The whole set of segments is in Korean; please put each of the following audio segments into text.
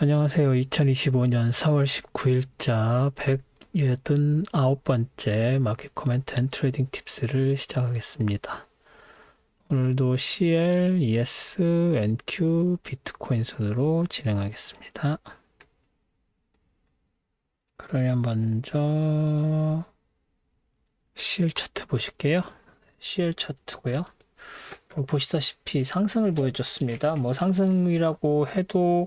안녕하세요. 2025년 4월 19일자 189번째 마켓 코멘트 앤 트레이딩 팁스를 시작하겠습니다. 오늘도 CL, ES, NQ, 비트코인 순으로 진행하겠습니다. 그러면 먼저 CL 차트 보실게요. CL 차트고요. 보시다시피 상승을 보여줬습니다. 뭐 상승이라고 해도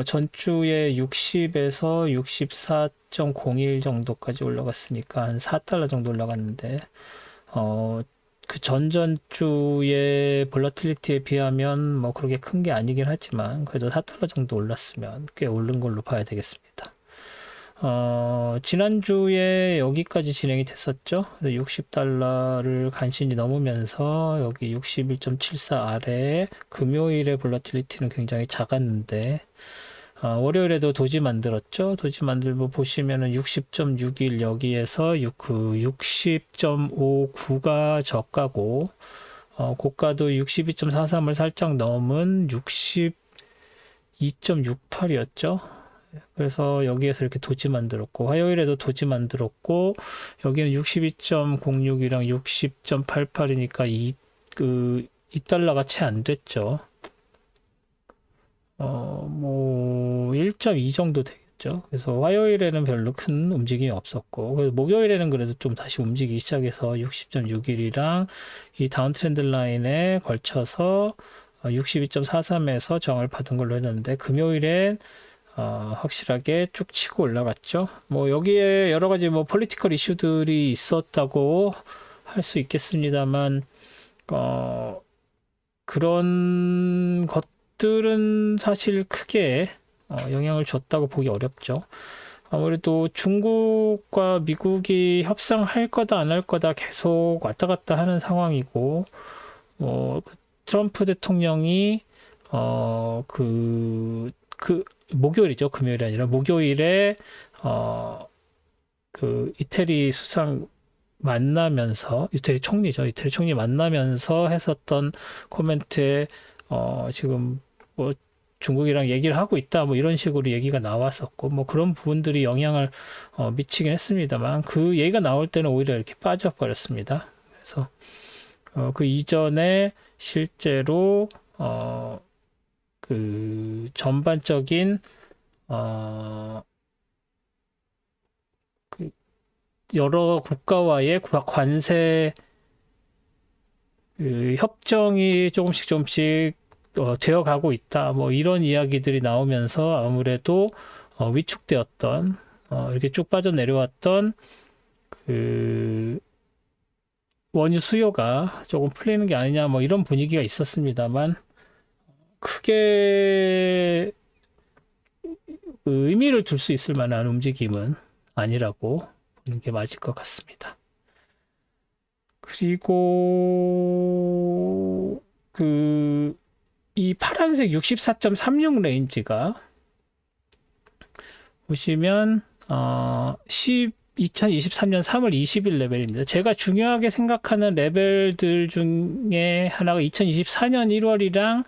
전주에 60에서 64.01 정도까지 올라갔으니까 한 4달러 정도 올라갔는데 그 전전주의 볼라틸리티에 비하면 뭐 그렇게 큰 게 아니긴 하지만 그래도 4달러 정도 올랐으면 꽤 오른 걸로 봐야 되겠습니다. 지난주에 여기까지 진행이 됐었죠. 60달러를 간신히 넘으면서 여기 61.74 아래 금요일에 볼라틸리티는 굉장히 작았는데 월요일에도 도지 만들었죠. 도지 만들고 보시면은 60.61 여기에서 60.59가 저가고 고가도 62.43을 살짝 넘은 62.68이었죠. 그래서 여기에서 이렇게 도지 만들었고 화요일에도 도지 만들었고 여기는 62.06이랑 60.88이니까 2달러가 채 안 됐죠. 뭐 1.2 정도 되겠죠. 그래서 화요일에는 별로 큰 움직임이 없었고 그래서 목요일에는 그래도 좀 다시 움직이기 시작해서 60.61이랑 이 다운 트렌드 라인에 걸쳐서 62.43에서 저항을 받은 걸로 했는데 금요일엔 확실하게 쭉 치고 올라갔죠. 뭐 여기에 여러 가지 뭐 폴리티컬 이슈들이 있었다고 할 수 있겠습니다만 그런 것들은 사실 크게 영향을 줬다고 보기 어렵죠. 아무래도 중국과 미국이 협상할 거다 안 할 거다 계속 왔다 갔다 하는 상황이고 트럼프 대통령이 목요일이죠. 금요일이 아니라 목요일에 그 이태리 수상 만나면서 이태리 총리죠. 이태리 총리 만나면서 했었던 코멘트에 지금 뭐 중국이랑 얘기를 하고 있다 뭐 이런 식으로 얘기가 나왔었고 뭐 그런 부분들이 영향을 미치긴 했습니다만 그 얘기가 나올 때는 오히려 이렇게 빠져버렸습니다. 그래서 그 이전에 실제로 그 전반적인 그 여러 국가와의 관세 그 협정이 조금씩 되어 가고 있다. 뭐 이런 이야기들이 나오면서 아무래도 위축되었던 이렇게 쭉 빠져내려왔던 그 원유 수요가 조금 풀리는 게 아니냐 뭐 이런 분위기가 있었습니다만 크게 의미를 둘 수 있을 만한 움직임은 아니라고 보는 게 맞을 것 같습니다. 그리고 이 파란색 64.36 레인지가 보시면 2023년 3월 20일 레벨입니다. 제가 중요하게 생각하는 레벨들 중에 하나가 2024년 1월이랑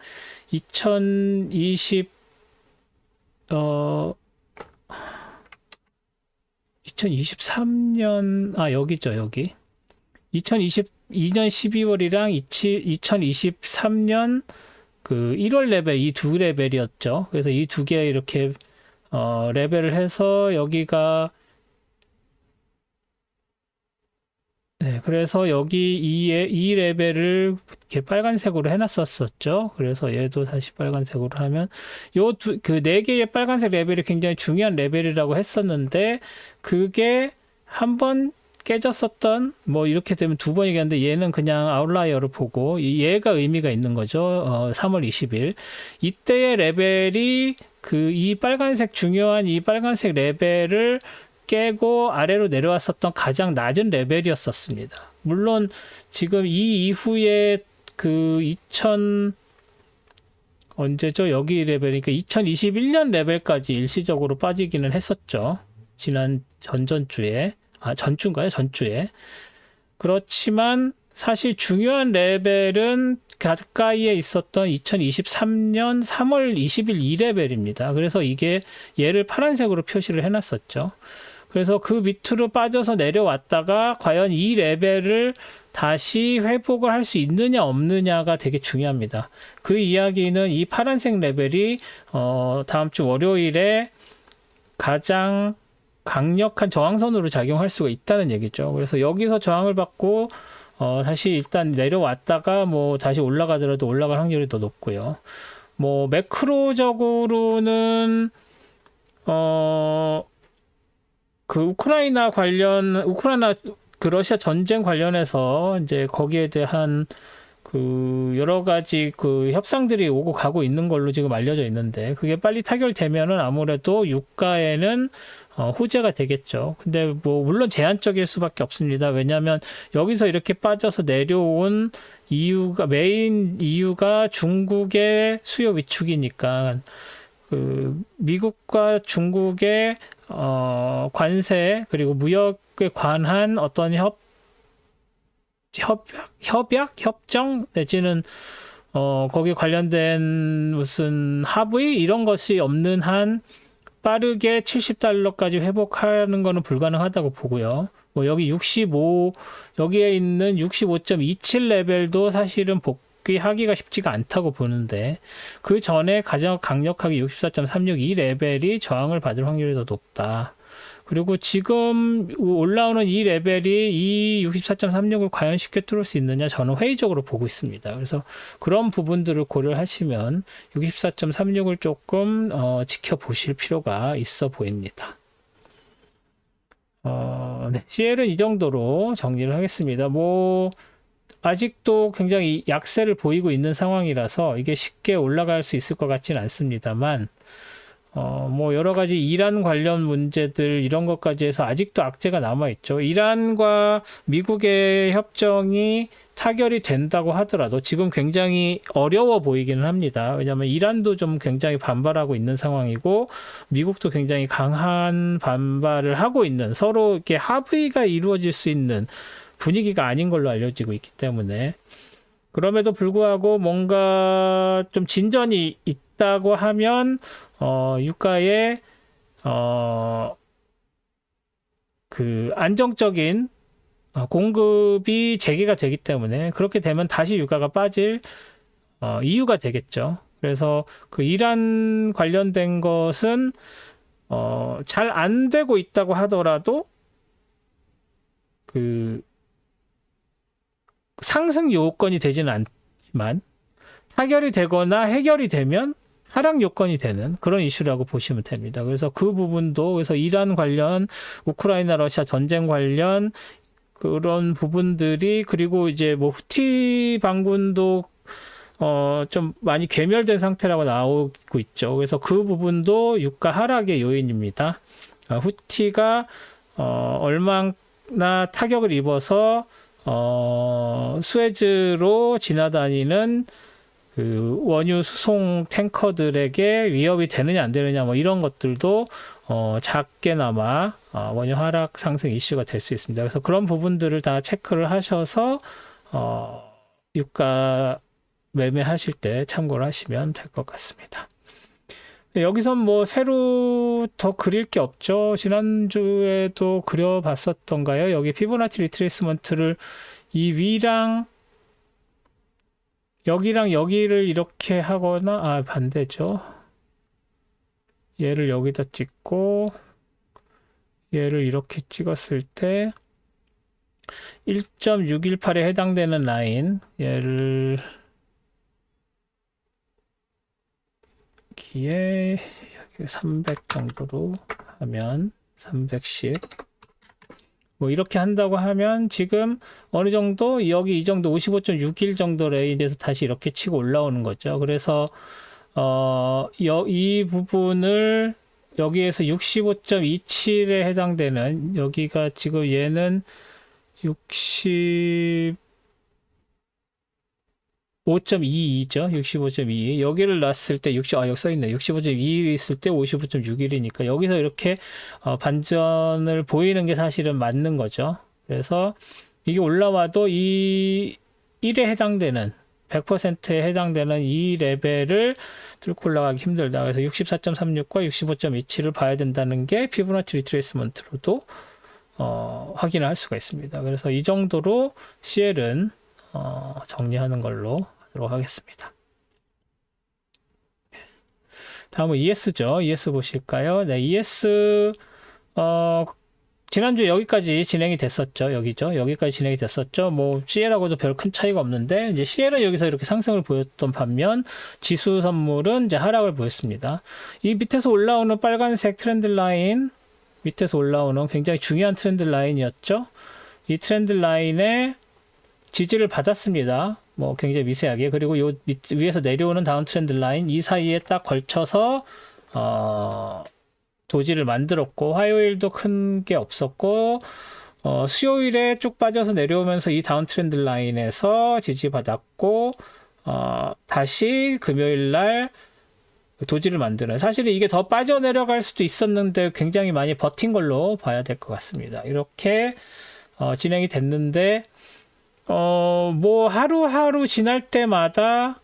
2023년 여기죠. 여기 2022년 12월이랑 2023년 그 1월 레벨 이 두 레벨이었죠. 그래서 이 두 개 이렇게 레벨을 해서 여기가 그래서 여기 이 레벨을 이렇게 빨간색으로 해놨었죠. 그래서 얘도 다시 빨간색으로 하면 그 네 개의 빨간색 레벨이 굉장히 중요한 레벨이라고 했었는데 그게 한번 깨졌었던 뭐 이렇게 되면 두 번 얘기하는데 얘는 그냥 아웃라이어를 보고 얘가 의미가 있는 거죠. 3월 20일 이때의 레벨이 이 빨간색 중요한 이 빨간색 레벨을 깨고 아래로 내려왔었던 가장 낮은 레벨이었었습니다. 물론 지금 이 이후에 언제죠? 여기 레벨이니까 2021년 레벨까지 일시적으로 빠지기는 했었죠. 지난 전주인가요? 전주에. 그렇지만 사실 중요한 레벨은 가까이에 있었던 2023년 3월 20일 2레벨입니다. 그래서 이게 얘를 파란색으로 표시를 해놨었죠. 그래서 그 밑으로 빠져서 내려왔다가 과연 이 레벨을 다시 회복을 할 수 있느냐 없느냐가 되게 중요합니다. 그 이야기는 이 파란색 레벨이 다음 주 월요일에 가장 강력한 저항선으로 작용할 수가 있다는 얘기죠. 그래서 여기서 저항을 받고 다시 일단 내려왔다가 뭐 다시 올라가더라도 올라갈 확률이 더 높고요. 뭐 매크로적으로는 그 우크라이나 그 러시아 전쟁 관련해서 이제 거기에 대한 그 여러 가지 그 협상들이 오고 가고 있는 걸로 지금 알려져 있는데 그게 빨리 타결되면은 아무래도 유가에는 호재가 되겠죠. 근데 뭐 물론 제한적일 수밖에 없습니다. 왜냐하면 여기서 이렇게 빠져서 내려온 메인 이유가 중국의 수요 위축이니까 그 미국과 중국의 관세 그리고 무역에 관한 어떤 협정 내지는 거기에 관련된 무슨 합의 이런 것이 없는 한 빠르게 70달러까지 회복하는 거는 불가능하다고 보고요. 뭐 여기에 있는 65.27 레벨도 사실은 복귀하기가 쉽지가 않다고 보는데 그 전에 가장 강력하게 64.362 레벨이 저항을 받을 확률이 더 높다. 그리고 지금 올라오는 이 레벨이 이 64.36을 과연 쉽게 뚫을 수 있느냐 저는 회의적으로 보고 있습니다. 그래서 그런 부분들을 고려하시면 64.36을 조금 지켜보실 필요가 있어 보입니다. 네, CL은 이 정도로 정리를 하겠습니다. 뭐 아직도 굉장히 약세를 보이고 있는 상황이라서 이게 쉽게 올라갈 수 있을 것 같지는 않습니다만 뭐 여러 가지 이란 관련 문제들 이런 것까지 해서 아직도 악재가 남아있죠. 이란과 미국의 협정이 타결이 된다고 하더라도 지금 굉장히 어려워 보이기는 합니다. 왜냐하면 이란도 좀 굉장히 반발하고 있는 상황이고 미국도 굉장히 강한 반발을 하고 있는 서로 이렇게 합의가 이루어질 수 있는 분위기가 아닌 걸로 알려지고 있기 때문에 그럼에도 불구하고 뭔가 좀 진전이 있다고 하면 유가에 그 안정적인 공급이 재개가 되기 때문에 그렇게 되면 다시 유가가 빠질 이유가 되겠죠. 그래서 그 이란 관련된 것은 잘 안 되고 있다고 하더라도 그 상승 요건이 되지는 않지만 타결이 되거나 해결이 되면 하락 요건이 되는 그런 이슈라고 보시면 됩니다. 그래서 그 부분도 그래서 이란 관련 우크라이나 러시아 전쟁 관련 그런 부분들이 그리고 이제 뭐 후티 반군도 좀 많이 괴멸된 상태라고 나오고 있죠. 그래서 그 부분도 유가 하락의 요인입니다. 후티가 얼마나 타격을 입어서 수에즈로 지나다니는 그 원유 수송 탱커들에게 위협이 되느냐 안 되느냐 뭐 이런 것들도 작게나마 원유 하락 상승 이슈가 될 수 있습니다. 그래서 그런 부분들을 다 체크를 하셔서 유가 매매하실 때 참고를 하시면 될 것 같습니다. 여기선 뭐 새로 더 그릴 게 없죠. 지난주에도 그려봤었던가요? 여기 피보나치 리트레이스먼트를 이 위랑 여기랑 여기를 이렇게 하거나 반대죠. 얘를 여기다 찍고 얘를 이렇게 찍었을 때 1.618에 해당되는 라인 얘를 여기에 300 정도로 하면 310 뭐 이렇게 한다고 하면 지금 어느 정도 여기 이 정도 55.61 정도 레인지에서 다시 이렇게 치고 올라오는 거죠. 그래서 이 부분을 여기에서 65.27에 해당되는 여기가 지금 얘는 65.22죠. 65.22. 여기를 놨을 때 여기 써있네. 65.21이 있을 때 55.61이니까 여기서 이렇게 반전을 보이는 게 사실은 맞는 거죠. 그래서 이게 올라와도 이 1에 해당되는 100%에 해당되는 이 레벨을 뚫고 올라가기 힘들다. 그래서 64.36과 65.27을 봐야 된다는 게 피보나치 리트레이스먼트로도 확인을 할 수가 있습니다. 그래서 이 정도로 CL은 정리하는 걸로 하도록 하겠습니다. 다음은 ES죠. ES 보실까요? 네, ES 지난주에 여기까지 진행이 됐었죠. 여기까지 진행이 됐었죠. 뭐 CL하고도 별 큰 차이가 없는데 이제 CL은 여기서 이렇게 상승을 보였던 반면 지수 선물은 이제 하락을 보였습니다. 이 밑에서 올라오는 빨간색 트렌드 라인, 밑에서 올라오는 굉장히 중요한 트렌드 라인이었죠. 이 트렌드 라인에 지지를 받았습니다. 뭐 굉장히 미세하게. 그리고 요 위에서 내려오는 다운 트렌드 라인 이 사이에 딱 걸쳐서 도지를 만들었고, 화요일도 큰 게 없었고, 수요일에 쭉 빠져서 내려오면서 이 다운 트렌드 라인에서 지지받았고, 다시 금요일 날 도지를 만드는. 사실은 이게 더 빠져 내려갈 수도 있었는데 굉장히 많이 버틴 걸로 봐야 될 것 같습니다. 이렇게 진행이 됐는데, 뭐 하루하루 지날 때마다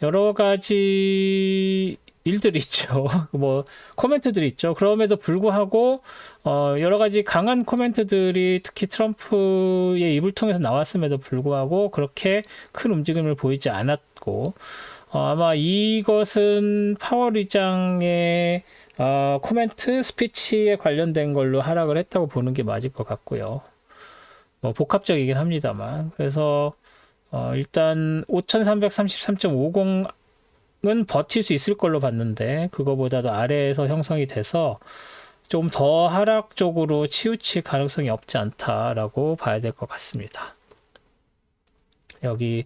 여러 가지 일들이 있죠. 뭐 코멘트들이 있죠. 그럼에도 불구하고 여러 가지 강한 코멘트들이 특히 트럼프의 입을 통해서 나왔음에도 불구하고 그렇게 큰 움직임을 보이지 않았고, 아마 이것은 파월 의장의 코멘트 스피치에 관련된 걸로 하락을 했다고 보는 게 맞을 것 같고요. 뭐 복합적이긴 합니다만. 그래서 일단 5333.50은 버틸 수 있을 걸로 봤는데 그거보다도 아래에서 형성이 돼서 좀 더 하락 쪽으로 치우칠 가능성이 없지 않다라고 봐야 될 것 같습니다. 여기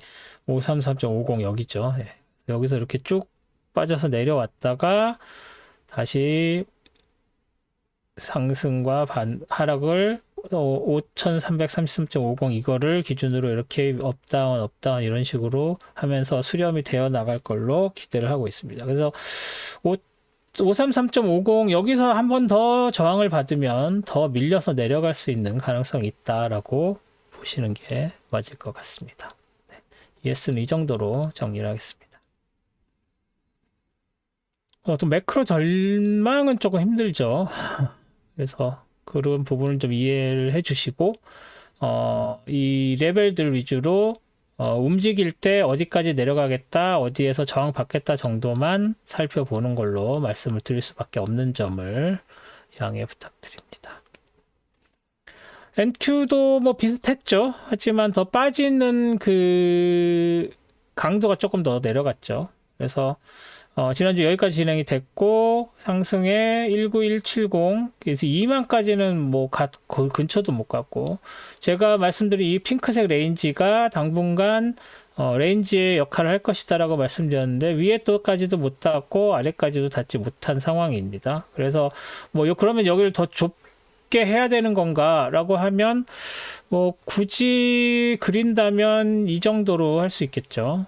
533.50 여기죠. 예. 여기서 이렇게 쭉 빠져서 내려왔다가 다시 상승과 하락을 5333.50 이거를 기준으로 이렇게 업다운 이런 식으로 하면서 수렴이 되어 나갈 걸로 기대를 하고 있습니다. 그래서 533.50 여기서 한 번 더 저항을 받으면 더 밀려서 내려갈 수 있는 가능성이 있다라고 보시는 게 맞을 것 같습니다. 네. ES는 이 정도로 정리를 하겠습니다. 또 매크로 전망은 조금 힘들죠. 그래서 그런 부분을 좀 이해를 해 주시고, 이 레벨들 위주로, 움직일 때 어디까지 내려가겠다, 어디에서 저항 받겠다 정도만 살펴보는 걸로 말씀을 드릴 수밖에 없는 점을 양해 부탁드립니다. NQ도 뭐 비슷했죠. 하지만 더 빠지는 그 강도가 조금 더 내려갔죠. 그래서 지난주 여기까지 진행이 됐고 상승에 19170 그래서 2만까지는 뭐 거의 근처도 못 갔고, 제가 말씀드린 이 핑크색 레인지가 당분간 레인지의 역할을 할 것이다 라고 말씀드렸는데 위에 또까지도 못 닿았고 아래까지도 닿지 못한 상황입니다. 그래서 뭐 그러면 여기를 더 좁게 해야 되는 건가 라고 하면 뭐 굳이 그린다면 이 정도로 할 수 있겠죠.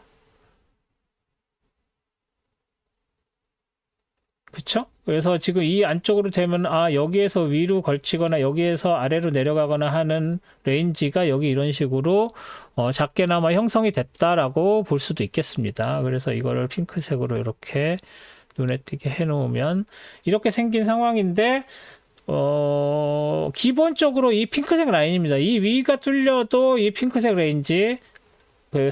그쵸? 그래서 지금 이 안쪽으로 되면 여기에서 위로 걸치거나 여기에서 아래로 내려가거나 하는 레인지가 여기 이런 식으로 작게나마 형성이 됐다라고 볼 수도 있겠습니다. 그래서 이거를 핑크색으로 이렇게 눈에 띄게 해 놓으면 이렇게 생긴 상황인데 기본적으로 이 핑크색 라인입니다. 이 위가 뚫려도 이 핑크색 레인지 그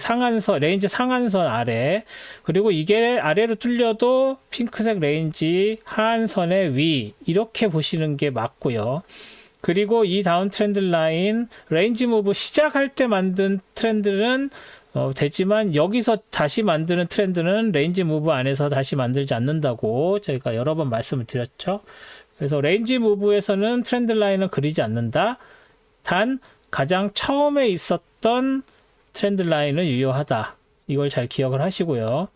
레인지 상한선 아래, 그리고 이게 아래로 뚫려도 핑크색 레인지 하한선의 위, 이렇게 보시는 게 맞고요. 그리고 이 다운 트렌드 라인, 레인지 무브 시작할 때 만든 트렌드는 되지만 여기서 다시 만드는 트렌드는 레인지 무브 안에서 다시 만들지 않는다고 저희가 여러 번 말씀을 드렸죠. 그래서 레인지 무브에서는 트렌드 라인을 그리지 않는다. 단 가장 처음에 있었던 트렌드 라인은 유효하다. 이걸 잘 기억을 하시고요.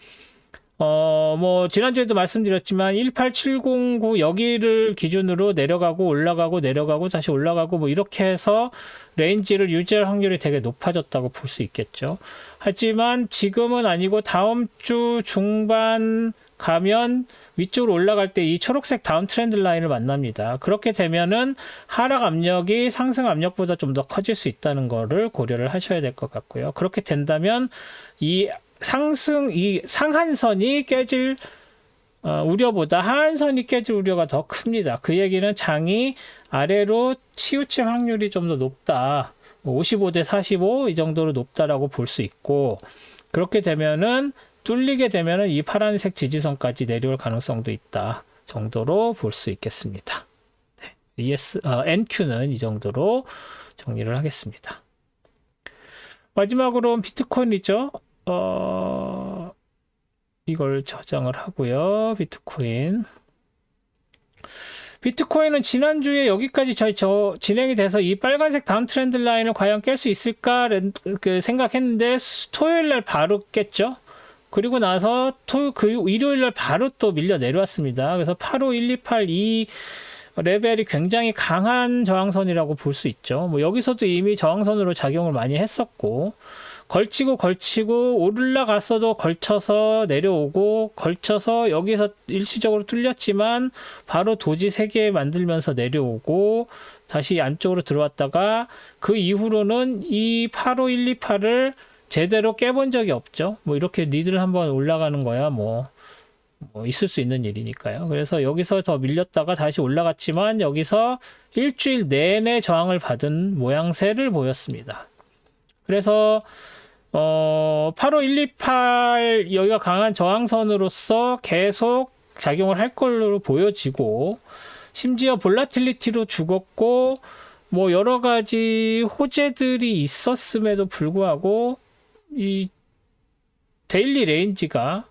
뭐 지난주에도 말씀드렸지만 18709 여기를 기준으로 내려가고 올라가고 내려가고 다시 올라가고 뭐 이렇게 해서 레인지를 유지할 확률이 되게 높아졌다고 볼 수 있겠죠. 하지만 지금은 아니고 다음 주 중반 가면 위쪽으로 올라갈 때 이 초록색 다운 트렌드 라인을 만납니다. 그렇게 되면은 하락 압력이 상승 압력보다 좀 더 커질 수 있다는 거를 고려를 하셔야 될 것 같고요. 그렇게 된다면 이 상한선이 깨질 우려보다 하한선이 깨질 우려가 더 큽니다. 그 얘기는 장이 아래로 치우칠 확률이 좀 더 높다. 55대 45 이 정도로 높다라고 볼 수 있고, 그렇게 되면은 뚫리게 되면은 이 파란색 지지선까지 내려올 가능성도 있다 정도로 볼 수 있겠습니다. 네. NQ는 이 정도로 정리를 하겠습니다. 마지막으로 비트코인이죠. 이걸 저장을 하고요. 비트코인은 지난주에 여기까지 진행이 돼서 이 빨간색 다운 트렌드 라인을 과연 깰 수 있을까 생각했는데 토요일날 바로 깼죠. 그리고 나서 일요일날 바로 또 밀려 내려왔습니다. 그래서 85128 레벨이 굉장히 강한 저항선이라고 볼 수 있죠. 뭐 여기서도 이미 저항선으로 작용을 많이 했었고, 걸치고 올라갔어도 걸쳐서 내려오고, 걸쳐서 여기서 일시적으로 뚫렸지만 바로 도지 3개 만들면서 내려오고, 다시 안쪽으로 들어왔다가 그 이후로는 이 85128을 제대로 깨본 적이 없죠. 뭐 이렇게 니들 한번 올라가는 거야 뭐 있을 수 있는 일이니까요. 그래서 여기서 더 밀렸다가 다시 올라갔지만 여기서 일주일 내내 저항을 받은 모양새를 보였습니다. 그래서 85128 여기가 강한 저항선으로서 계속 작용을 할 걸로 보여지고, 심지어 볼라틸리티로 죽었고 뭐 여러 가지 호재들이 있었음에도 불구하고 이 데일리 레인지가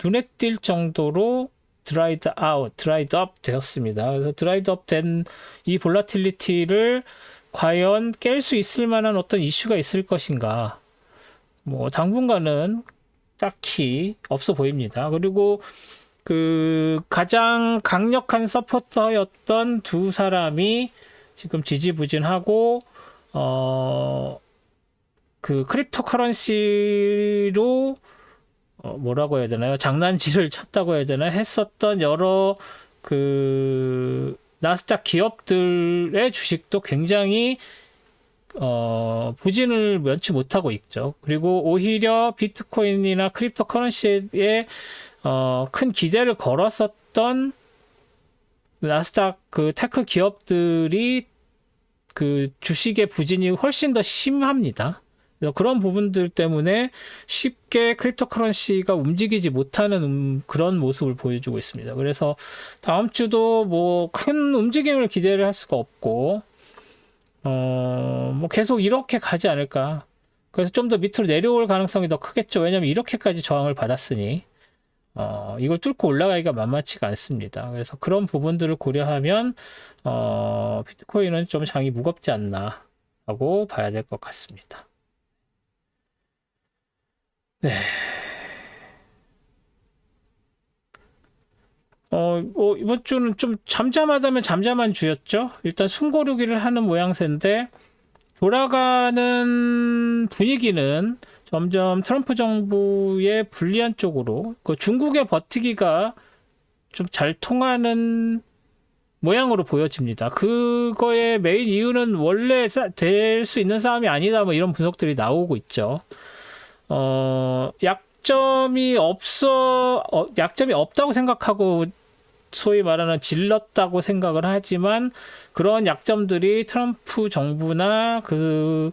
눈에 띌 정도로 드라이드 업 되었습니다. 그래서 드라이드 업 된 이 볼라틸리티를 과연 깰 수 있을 만한 어떤 이슈가 있을 것인가? 뭐 당분간은 딱히 없어 보입니다. 그리고 그 가장 강력한 서포터였던 두 사람이 지금 지지부진하고 그 크립토 커런시로 뭐라고 해야 되나요? 장난질을 쳤다고 해야 되나? 했었던 여러 그 나스닥 기업들의 주식도 굉장히 부진을 면치 못하고 있죠. 그리고 오히려 비트코인이나 크립토 커런시에 큰 기대를 걸었었던 나스닥 그 테크 기업들이 그 주식의 부진이 훨씬 더 심합니다. 그런 부분들 때문에 쉽게 크립토커런시가 움직이지 못하는 그런 모습을 보여주고 있습니다. 그래서 다음 주도 뭐 큰 움직임을 기대를 할 수가 없고, 뭐 계속 이렇게 가지 않을까. 그래서 좀 더 밑으로 내려올 가능성이 더 크겠죠. 왜냐면 이렇게까지 저항을 받았으니 이걸 뚫고 올라가기가 만만치가 않습니다. 그래서 그런 부분들을 고려하면 비트코인은 좀 장이 무겁지 않나 하고 봐야 될 것 같습니다. 네. 이번 주는 좀 잠잠하다면 잠잠한 주였죠. 일단 숨고르기를 하는 모양새인데, 돌아가는 분위기는 점점 트럼프 정부의 불리한 쪽으로, 그 중국의 버티기가 좀 잘 통하는 모양으로 보여집니다. 그거의 메인 이유는 원래 될 수 있는 싸움이 아니다, 뭐 이런 분석들이 나오고 있죠. 약점이 없다고 생각하고 소위 말하는 질렀다고 생각을 하지만, 그런 약점들이 트럼프 정부나 그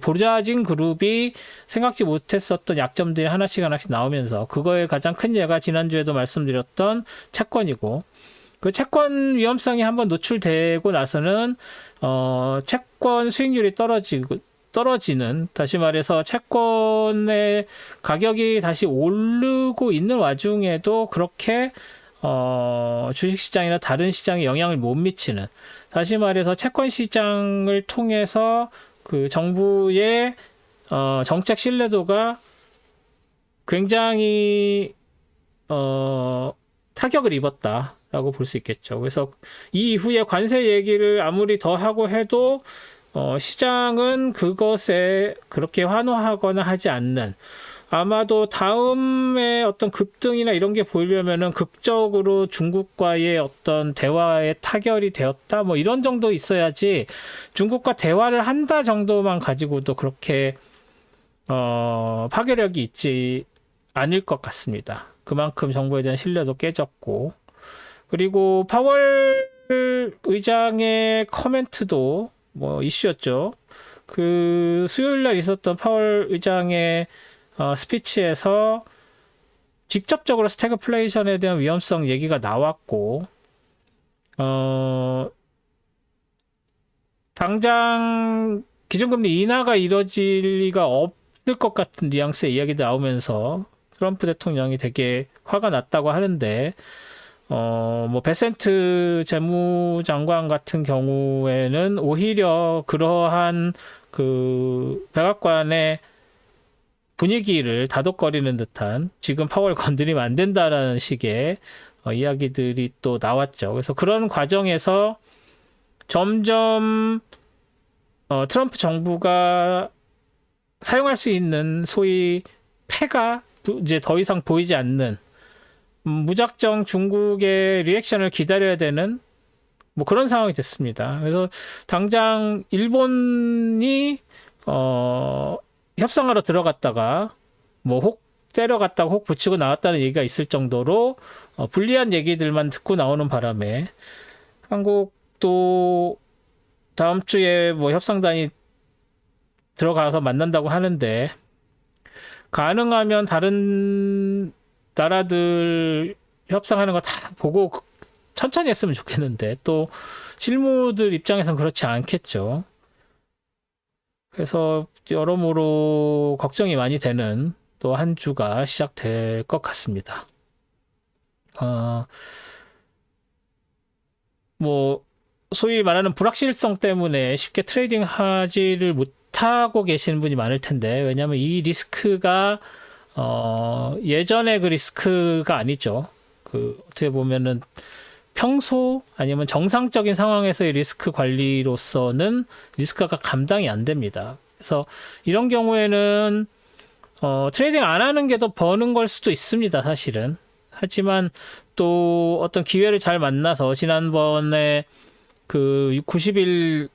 보좌진 그룹이 생각지 못했었던 약점들이 하나씩 나오면서, 그거의 가장 큰 예가 지난주에도 말씀드렸던 채권이고, 그 채권 위험성이 한번 노출되고 나서는 채권 수익률이 떨어지는, 다시 말해서 채권의 가격이 다시 오르고 있는 와중에도 그렇게 주식시장이나 다른 시장에 영향을 못 미치는, 다시 말해서 채권 시장을 통해서 그 정부의 정책 신뢰도가 굉장히 타격을 입었다라고 볼 수 있겠죠. 그래서 이 이후에 관세 얘기를 아무리 더 하고 해도 시장은 그것에 그렇게 환호하거나 하지 않는, 아마도 다음에 어떤 급등이나 이런 게 보이려면은 극적으로 중국과의 어떤 대화에 타결이 되었다 뭐 이런 정도 있어야지, 중국과 대화를 한다 정도만 가지고도 그렇게 파괴력이 있지 않을 것 같습니다. 그만큼 정부에 대한 신뢰도 깨졌고, 그리고 파월 의장의 커멘트도 뭐 이슈였죠. 그 수요일 날 있었던 파월 의장의 스피치에서 직접적으로 스태그플레이션에 대한 위험성 얘기가 나왔고, 당장 기준금리 인하가 이뤄질 리가 없을 것 같은 뉘앙스의 이야기도 나오면서 트럼프 대통령이 되게 화가 났다고 하는데, 뭐 베센트 재무장관 같은 경우에는 오히려 그러한 그 백악관의 분위기를 다독거리는 듯한, 지금 파월 건드리면 안 된다라는 식의 이야기들이 또 나왔죠. 그래서 그런 과정에서 점점 트럼프 정부가 사용할 수 있는 소위 패가 이제 더 이상 보이지 않는, 무작정 중국의 리액션을 기다려야 되는 뭐 그런 상황이 됐습니다. 그래서 당장 일본이 협상하러 들어갔다가 뭐 혹 때려갔다가 혹 붙이고 나왔다는 얘기가 있을 정도로 불리한 얘기들만 듣고 나오는 바람에, 한국도 다음 주에 뭐 협상단이 들어가서 만난다고 하는데, 가능하면 다른 나라들 협상하는 거 다 보고 천천히 했으면 좋겠는데, 또 실무들 입장에선 그렇지 않겠죠. 그래서 여러모로 걱정이 많이 되는 또 한 주가 시작될 것 같습니다. 뭐 소위 말하는 불확실성 때문에 쉽게 트레이딩 하지를 못하고 계시는 분이 많을 텐데, 왜냐하면 이 리스크가 예전의 그 리스크가 아니죠. 그 어떻게 보면은 평소 아니면 정상적인 상황에서의 리스크 관리로서는 리스크가 감당이 안 됩니다. 그래서 이런 경우에는 트레이딩 안 하는 게 더 버는 걸 수도 있습니다, 사실은. 하지만 또 어떤 기회를 잘 만나서, 지난번에 그 90일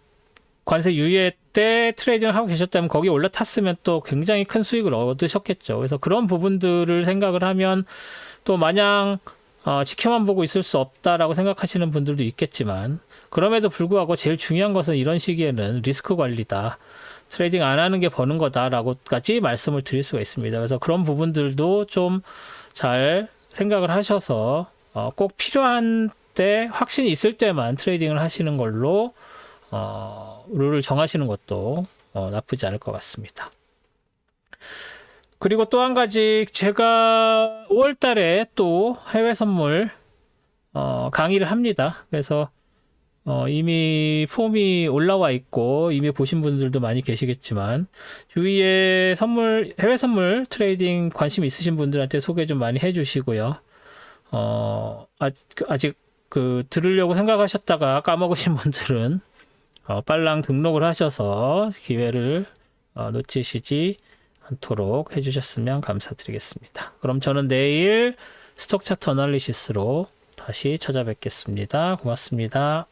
관세 유예 때 트레이딩을 하고 계셨다면 거기 올라탔으면 또 굉장히 큰 수익을 얻으셨겠죠. 그래서 그런 부분들을 생각을 하면, 또 마냥 지켜만 보고 있을 수 없다라고 생각하시는 분들도 있겠지만, 그럼에도 불구하고 제일 중요한 것은 이런 시기에는 리스크 관리다, 트레이딩 안 하는 게 버는 거다라고까지 말씀을 드릴 수가 있습니다. 그래서 그런 부분들도 좀 잘 생각을 하셔서 꼭 필요한 때, 확신이 있을 때만 트레이딩을 하시는 걸로 룰을 정하시는 것도 나쁘지 않을 것 같습니다. 그리고 또 한 가지, 제가 5월 달에 또 해외 선물 강의를 합니다. 그래서 이미 폼이 올라와 있고 이미 보신 분들도 많이 계시겠지만, 주위에 해외 선물 트레이딩 관심 있으신 분들한테 소개 좀 많이 해주시고요. 아직 그 들으려고 생각하셨다가 까먹으신 분들은 빨랑 등록을 하셔서 기회를 놓치시지 않도록 해주셨으면 감사드리겠습니다. 그럼 저는 내일 스톡 차트 어널리시스로 다시 찾아뵙겠습니다. 고맙습니다.